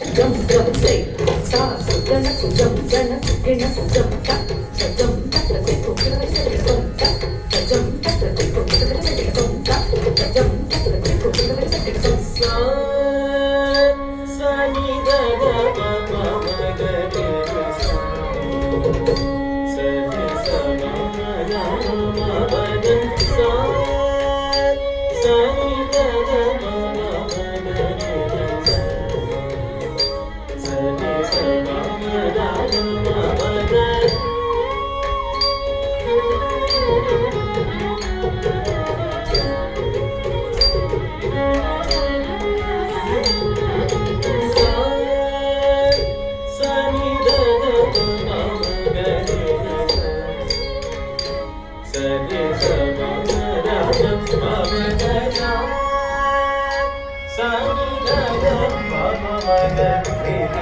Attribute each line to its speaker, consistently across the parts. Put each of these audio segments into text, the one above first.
Speaker 1: Jump, jump, say, stop, so gonna, so jump, gonna, gonna, so jump, cut, so jump, cut, let's say, okay, let's say, so cut, so jump, cut, let's say, okay, let's say, so cut, so jump, cut, let's say, okay, let's say, so sa, sa, ni, da, da, ma, ma, ma, ga, ga, ga, sa, sa, ni, sa, ma, ma, ga, ma, ma, ga, sa, sa, ni, da, da, ma, ma, ma, ga, ga, sa.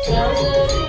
Speaker 2: Sorry.